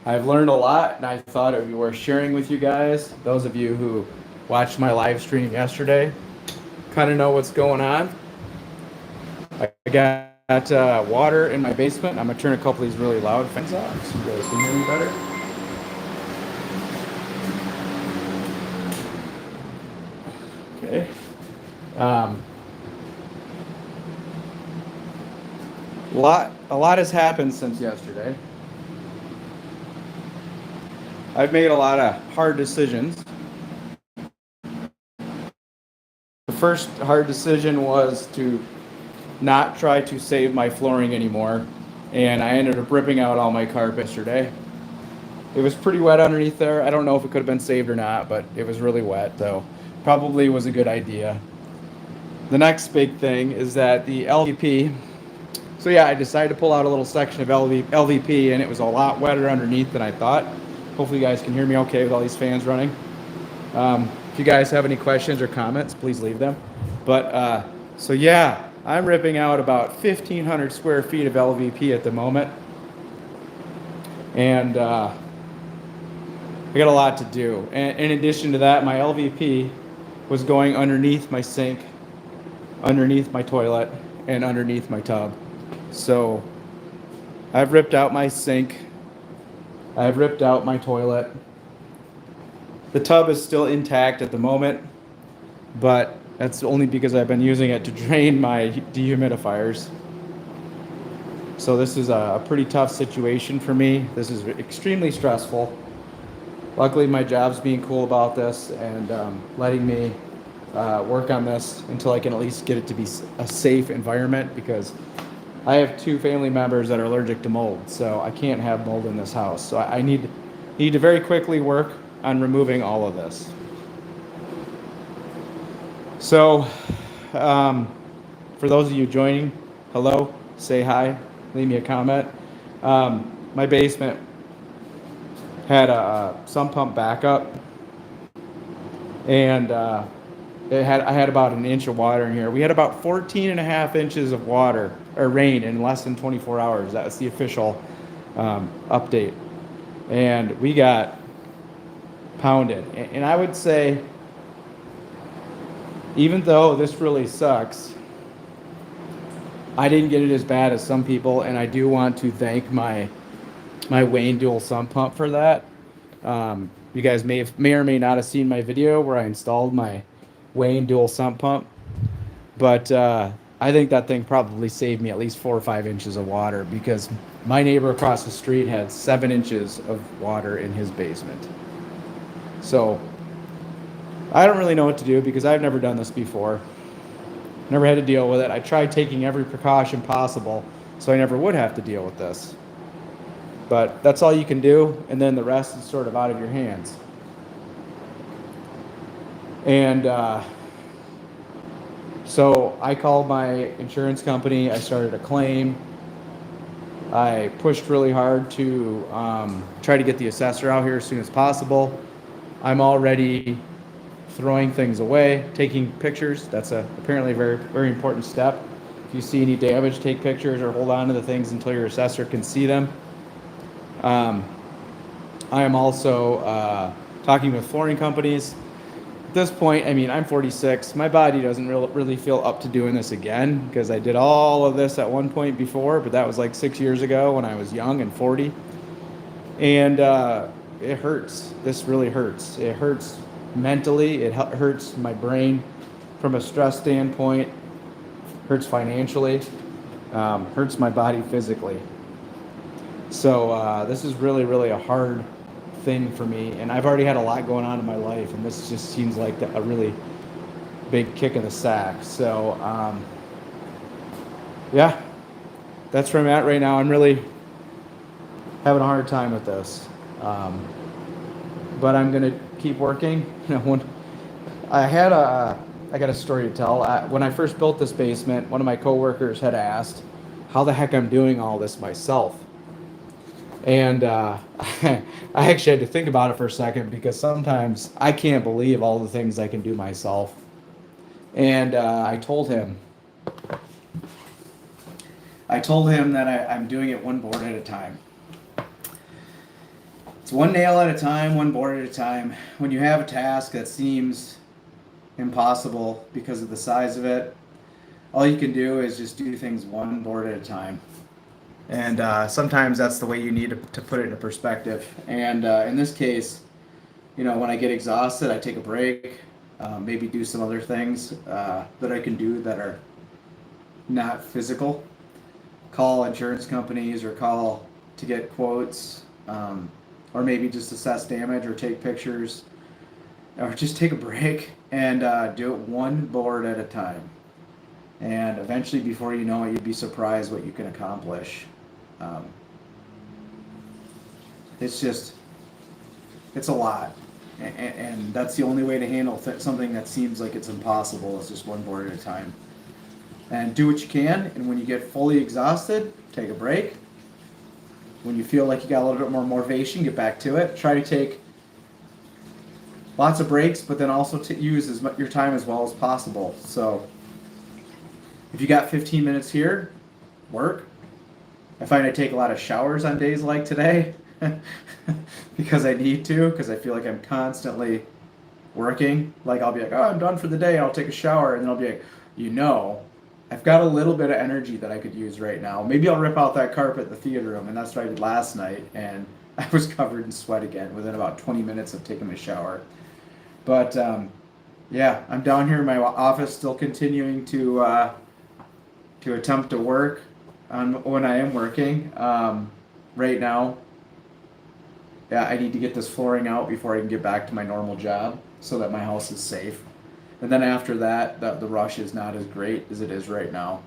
I've learned a lot, and I thought it would be worth sharing with you guys. Those of you who watched my live stream yesterday kind of know what's going on. I got water in my basement. I'm going to turn a couple of these really loud fans off so you guys can hear me better. Okay. Um, a lot has happened since yesterday. I've made a lot of hard decisions. The first hard decision was to not try to save my flooring anymore, and I ended up ripping out all my carpet yesterday. It was pretty wet underneath there. I don't know if it could have been saved or not, but it was really wet, so probably was a good idea. The next big thing is that the LVP. So yeah, I decided to pull out a little section of LVP, and it was a lot wetter underneath than I thought. Hopefully you guys can hear me okay with all these fans running. If you guys have any questions or comments, please leave them. But so yeah, I'm ripping out about 1,500 square feet of LVP at the moment. And I got a lot to do. And in addition to that, my LVP was going underneath my sink, underneath my toilet, and underneath my tub. So I've ripped out my sink. I've ripped out my toilet. The tub is still intact at the moment, but that's only because I've been using it to drain my dehumidifiers. So this is a pretty tough situation for me. This is extremely stressful. Luckily, my job's being cool about this and letting me work on this until I can at least get it to be a safe environment, because I have 2 family members that are allergic to mold, so I can't have mold in this house. So I need to very quickly work on removing all of this. So for those of you joining, hello, say hi, leave me a comment. My basement had a sump pump backup, and I had about an inch of water in here. We had about 14 and a half inches of water or rain in less than 24 hours. That was the official update. And we got pounded. And I would say, even though this really sucks, I didn't get it as bad as some people, and I do want to thank my Wayne dual sump pump for that. You guys may or may not have seen my video where I installed my Wayne dual sump pump, but I think that thing probably saved me at least 4 or 5 inches of water, because my neighbor across the street had 7 inches of water in his basement. So I don't really know what to do, because I've never done this before. Never had to deal with it. I tried taking every precaution possible so I never would have to deal with this. But that's all you can do, and then the rest is sort of out of your hands. And so I called my insurance company. I started a claim. I pushed really hard to try to get the assessor out here as soon as possible. I'm already throwing things away, taking pictures. That's apparently a very, very important step. If you see any damage, take pictures or hold on to the things until your assessor can see them. I am also talking with flooring companies. At this point, I mean, I'm 46. My body doesn't really feel up to doing this again, because I did all of this at one point before, but that was like 6 years ago when I was young and 40. And it hurts. This really hurts. It hurts mentally. It hurts my brain from a stress standpoint. Hurts financially. Hurts my body physically. So this is really, really a hard thing for me, and I've already had a lot going on in my life, and this just seems like a really big kick in the sack. So yeah, that's where I'm at right now. I'm really having a hard time with this, but I'm gonna keep working. I got a story to tell. When I first built this basement, one of my coworkers had asked how the heck I'm doing all this myself. And I actually had to think about it for a second, because sometimes I can't believe all the things I can do myself. And I told him that I'm doing it one board at a time. It's one nail at a time, one board at a time. When you have a task that seems impossible because of the size of it, all you can do is just do things one board at a time. And sometimes that's the way you need to put it into perspective. And in this case, when I get exhausted, I take a break, maybe do some other things that I can do that are not physical. Call insurance companies or call to get quotes, or maybe just assess damage or take pictures, or just take a break and do it one board at a time. And eventually, before you know it, you'd be surprised what you can accomplish. It's a lot. And that's the only way to handle something that seems like it's impossible, is just one board at a time. And do what you can, and when you get fully exhausted, take a break. When you feel like you got a little bit more motivation, get back to it. Try to take lots of breaks, but then also to use your time as well as possible. So if you got 15 minutes here, work. I find I take a lot of showers on days like today because I need to, because I feel like I'm constantly working. Like I'll be like, oh, I'm done for the day. I'll take a shower. And then I'll be like, I've got a little bit of energy that I could use right now. Maybe I'll rip out that carpet in the theater room. And that's what I did last night. And I was covered in sweat again within about 20 minutes of taking my shower. But yeah, I'm down here in my office still continuing to attempt to work on when I am working. Right now, yeah, I need to get this flooring out before I can get back to my normal job so that my house is safe. And then after that, the rush is not as great as it is right now.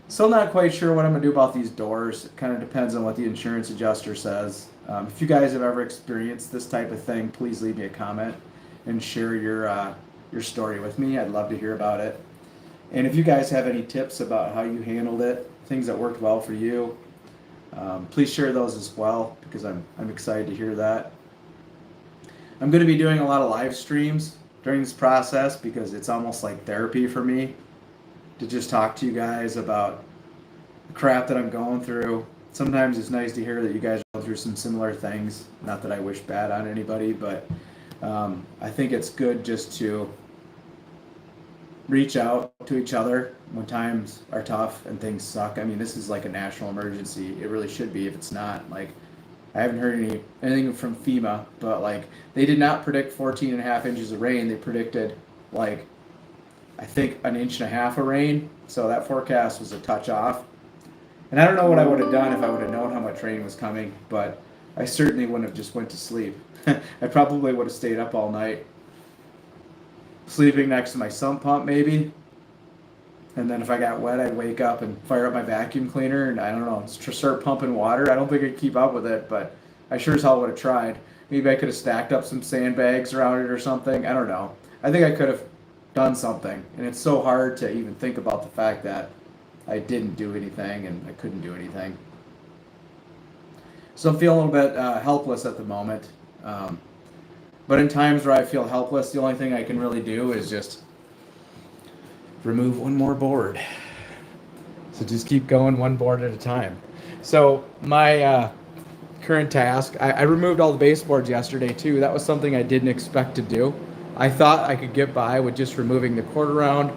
Still not quite sure what I'm going to do about these doors. It kind of depends on what the insurance adjuster says. If you guys have ever experienced this type of thing, please leave me a comment and share your story with me. I'd love to hear about it. And if you guys have any tips about how you handled it, things that worked well for you, please share those as well, because I'm excited to hear that. I'm going to be doing a lot of live streams during this process because it's almost like therapy for me to just talk to you guys about the crap that I'm going through. Sometimes it's nice to hear that you guys are going through some similar things. Not that I wish bad on anybody, but I think it's good just to reach out to each other when times are tough and things suck. I mean, this is like a national emergency. It really should be if it's not. Like, I haven't heard anything from FEMA, but like they did not predict 14 and a half inches of rain. They predicted like, I think 1.5 inches of rain. So that forecast was a touch off. And I don't know what I would have done if I would have known how much rain was coming, but I certainly wouldn't have just went to sleep. I probably would have stayed up all night, sleeping next to my sump pump maybe. And then if I got wet, I'd wake up and fire up my vacuum cleaner and I don't know, start pumping water. I don't think I'd keep up with it, but I sure as hell would have tried. Maybe I could have stacked up some sandbags around it or something. I don't know. I think I could have done something. And it's so hard to even think about the fact that I didn't do anything and I couldn't do anything. So I'm feeling a little bit helpless at the moment. But in times where I feel helpless, the only thing I can really do is just remove one more board. So just keep going one board at a time. So my current task, I removed all the baseboards yesterday too. That was something I didn't expect to do. I thought I could get by with just removing the quarter round.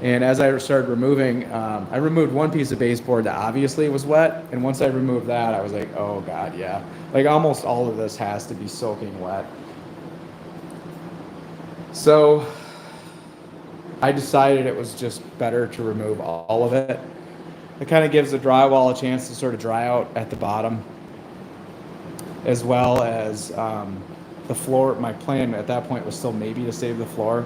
And as I started removing, I removed one piece of baseboard that obviously was wet. And once I removed that, I was like, oh God, yeah. Like almost all of this has to be soaking wet. So I decided it was just better to remove all of it. It kind of gives the drywall a chance to sort of dry out at the bottom, as well as the floor. My plan at that point was still maybe to save the floor.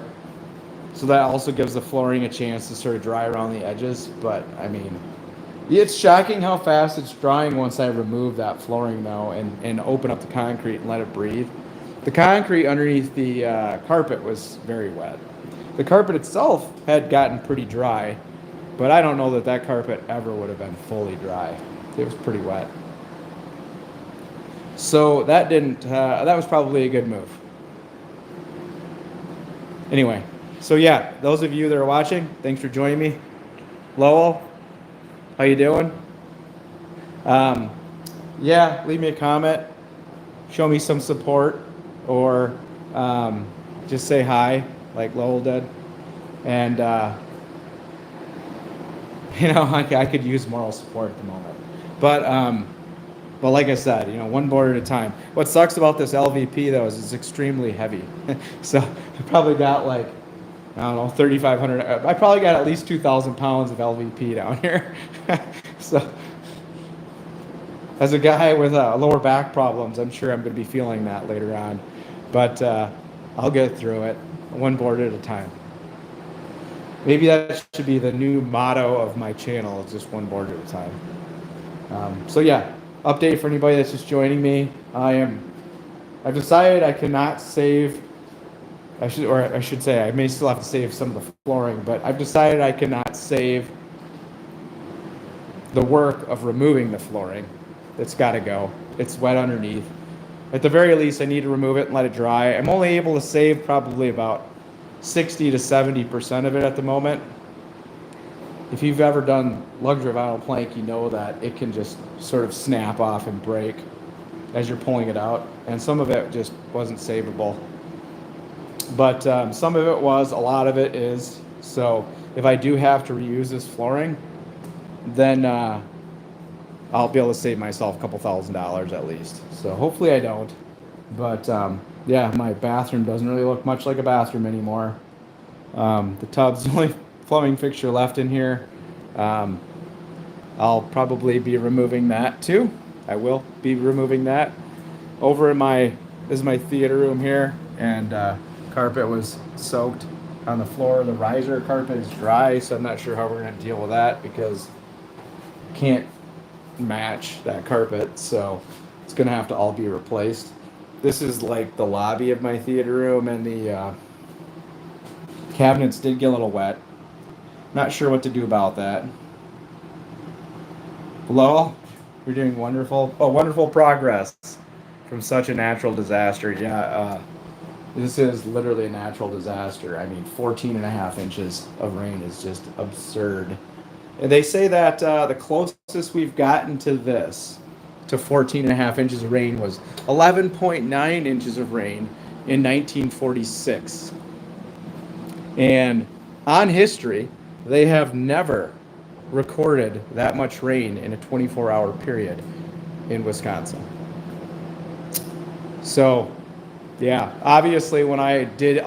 So that also gives the flooring a chance to sort of dry around the edges. But I mean, it's shocking how fast it's drying once I remove that flooring though and open up the concrete and let it breathe. The concrete underneath the carpet was very wet. The carpet itself had gotten pretty dry, but I don't know that that carpet ever would have been fully dry. It was pretty wet. So that was probably a good move. Anyway, so yeah, those of you that are watching, thanks for joining me. Lowell, how you doing? Yeah, leave me a comment. show me some support, or just say hi, like Lowell did. And, I could use moral support at the moment. But like I said, one board at a time. What sucks about this LVP, though, is it's extremely heavy. So I probably got like, I don't know, 3,500. I probably got at least 2,000 pounds of LVP down here. So as a guy with lower back problems, I'm sure I'm going to be feeling that later on. But I'll get through it, one board at a time. Maybe that should be the new motto of my channel. It's just one board at a time. So yeah, update for anybody that's just joining me. I've decided I cannot save. I should say I may still have to save some of the flooring, but I've decided I cannot save the work of removing the flooring. It's got to go. It's wet underneath. At the very least, I need to remove it and let it dry. I'm only able to save probably about 60 to 70% of it at the moment. If you've ever done luxury vinyl plank, you know that it can just sort of snap off and break as you're pulling it out, and some of it just wasn't savable. But some of it was, a lot of it is. So if I do have to reuse this flooring, then I'll be able to save myself a couple $1,000s at least. So hopefully I don't. But yeah, my bathroom doesn't really look much like a bathroom anymore. The tub's the only plumbing fixture left in here. I'll probably be removing that too. I will be removing that. Over in this is my theater room here, and carpet was soaked on the floor. The riser carpet is dry, so I'm not sure how we're going to deal with that because I can't match that carpet, so it's going to have to all be replaced. This is like the lobby of my theater room, and the cabinets did get a little wet. Not sure what to do about that. Lowell, you're doing wonderful. Oh, wonderful progress from such a natural disaster. Yeah, this is literally a natural disaster. I mean, 14.5 inches of rain is just absurd. And they say that the closest we've gotten to 14.5 inches of rain was 11.9 inches of rain in 1946. And on history, they have never recorded that much rain in a 24-hour period in Wisconsin. So, yeah, obviously when I did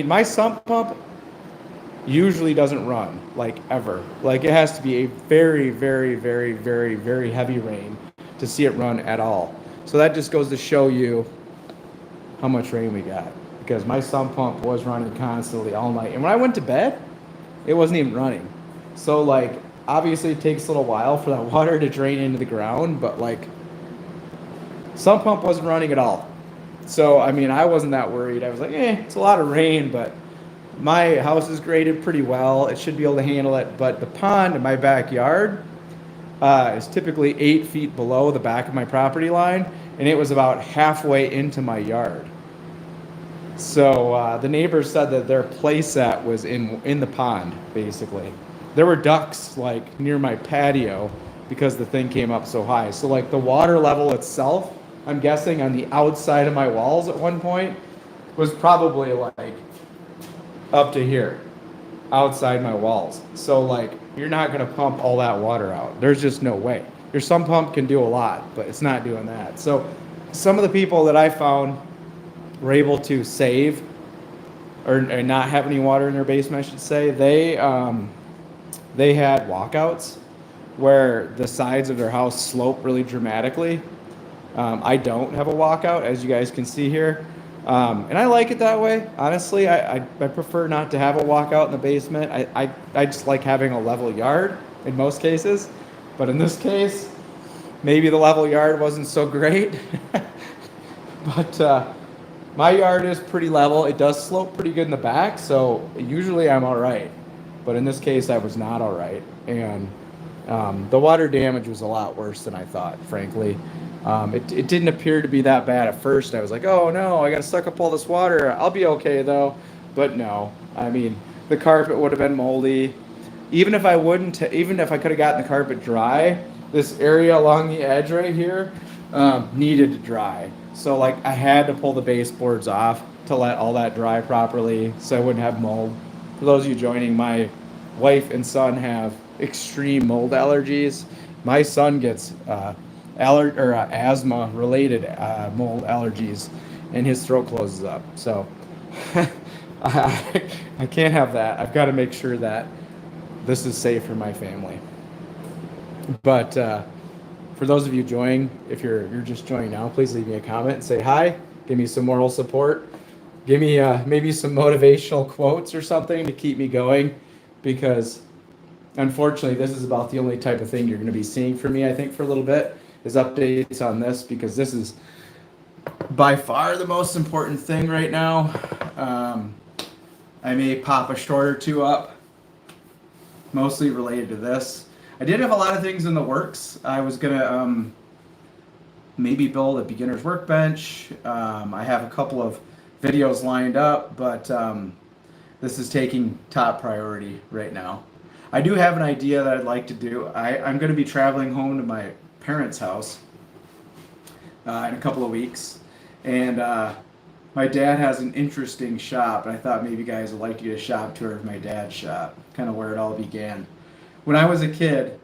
my sump pump usually doesn't run, like, ever. Like, it has to be a very, very, very, very, very heavy rain to see it run at all. So that just goes to show you how much rain we got, because my sump pump was running constantly all night. And when I went to bed, it wasn't even running. So, like, obviously it takes a little while for that water to drain into the ground, but, like, sump pump wasn't running at all. So, I mean, I wasn't that worried. I was like, it's a lot of rain, but my house is graded pretty well. It should be able to handle it. But the pond in my backyard is typically 8 feet below the back of my property line, and it was about halfway into my yard. So the neighbors said that their play set was in the pond, basically. There were ducks, like, near my patio because the thing came up so high. So, like, the water level itself, I'm guessing on the outside of my walls at one point, was probably, like, up to here, outside my walls. So, like, you're not going to pump all that water out. There's just no way. Your sump pump can do a lot, but it's not doing that. So some of the people that I found were able to save or not have any water in their basement, I should say, they had walkouts where the sides of their house slope really dramatically. I don't have a walkout, as you guys can see here. And I like it that way. Honestly, I prefer not to have a walkout in the basement. I just like having a level yard in most cases. But in this case, maybe the level yard wasn't so great. But my yard is pretty level. It does slope pretty good in the back, so usually I'm all right. But in this case, I was not all right. And the water damage was a lot worse than I thought, frankly. It didn't appear to be that bad at first. I was like, oh no, I got to suck up all this water. I'll be okay though. But no, I mean, the carpet would have been moldy. Even if I could have gotten the carpet dry, this area along the edge right here needed to dry. So like I had to pull the baseboards off to let all that dry properly so I wouldn't have mold. For those of you joining, my wife and son have extreme mold allergies. My son gets asthma related mold allergies and his throat closes up. So I can't have that. I've got to make sure that this is safe for my family. But for those of you joining, if you're just joining now, please leave me a comment and say hi. Give me some moral support. Give me maybe some motivational quotes or something to keep me going, because unfortunately, this is about the only type of thing you're going to be seeing from me, I think, for a little bit, is updates on this, because this is by far the most important thing right now. I may pop a short or two up, mostly related to this. I did have a lot of things in the works. I was going to maybe build a beginner's workbench. I have a couple of videos lined up, but this is taking top priority right now. I do have an idea that I'd like to do. I'm going to be traveling home to my parents' house in a couple of weeks, and my dad has an interesting shop, and I thought maybe you guys would like to get a shop tour of my dad's shop, kind of where it all began. When I was a kid,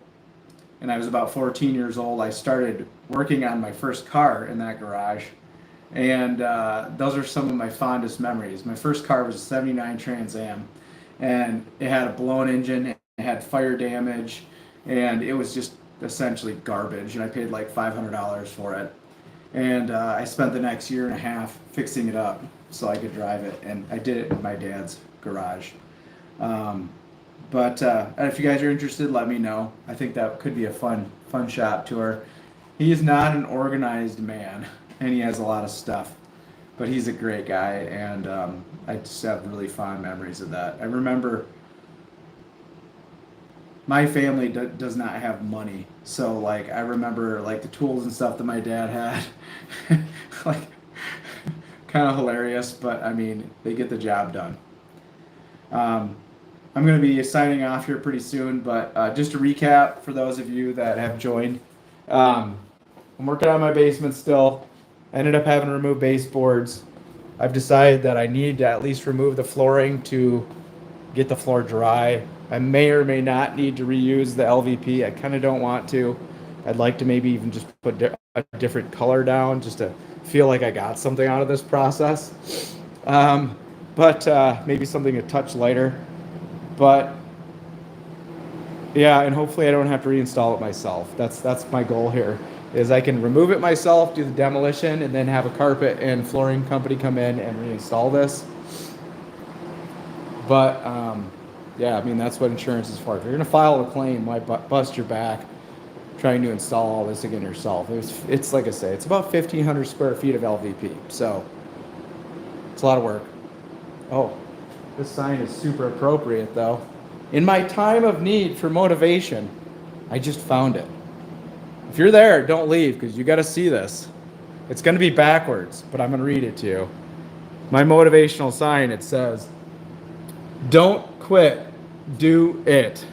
and I was about 14 years old, I started working on my first car in that garage, and those are some of my fondest memories. My first car was a 79 Trans Am, and it had a blown engine, it had fire damage, and it was just essentially garbage, and I paid like $500 for it. And I spent the next year and a half fixing it up so I could drive it, and I did it in my dad's garage. But if you guys are interested, let me know. I think that could be a fun shop tour. He is not an organized man, and he has a lot of stuff, but he's a great guy, and I just have really fond memories of that. I remember my family does not have money, so like I remember like the tools and stuff that my dad had, like kind of hilarious, but I mean they get the job done. I'm going to be signing off here pretty soon, but just to recap for those of you that have joined, I'm working on my basement still. I ended up having to remove baseboards. I've decided that I need to at least remove the flooring to get the floor dry. I may or may not need to reuse the LVP. I kind of don't want to. I'd like to maybe even just put a different color down just to feel like I got something out of this process. But maybe something a touch lighter. But yeah, and hopefully I don't have to reinstall it myself. That's my goal here, is I can remove it myself, do the demolition, and then have a carpet and flooring company come in and reinstall this. But yeah, I mean, that's what insurance is for. If you're going to file a claim, why bust your back trying to install all this again yourself? It's like I say, it's about 1,500 square feet of LVP, so it's a lot of work. Oh, this sign is super appropriate, though. In my time of need for motivation, I just found it. If you're there, don't leave, because you got to see this. It's going to be backwards, but I'm going to read it to you. My motivational sign, it says, "Don't quit, do it."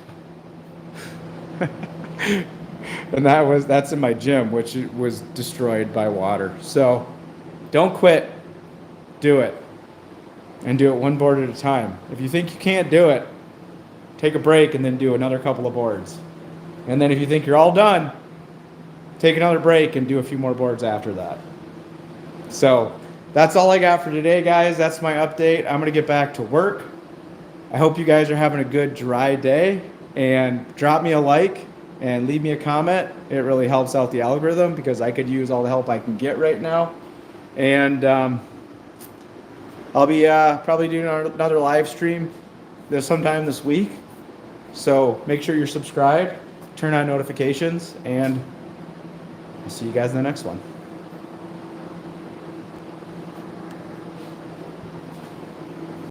And that's in my gym, which was destroyed by water. So don't quit, do it. And do it one board at a time. If you think you can't do it, take a break and then do another couple of boards. And then if you think you're all done, take another break and do a few more boards after that. So that's all I got for today, guys. That's my update. I'm going to get back to work. I hope you guys are having a good dry day, and drop me a like and leave me a comment. It really helps out the algorithm, because I could use all the help I can get right now. And I'll be probably doing another live stream sometime this week. So make sure you're subscribed, turn on notifications, and I'll see you guys in the next one.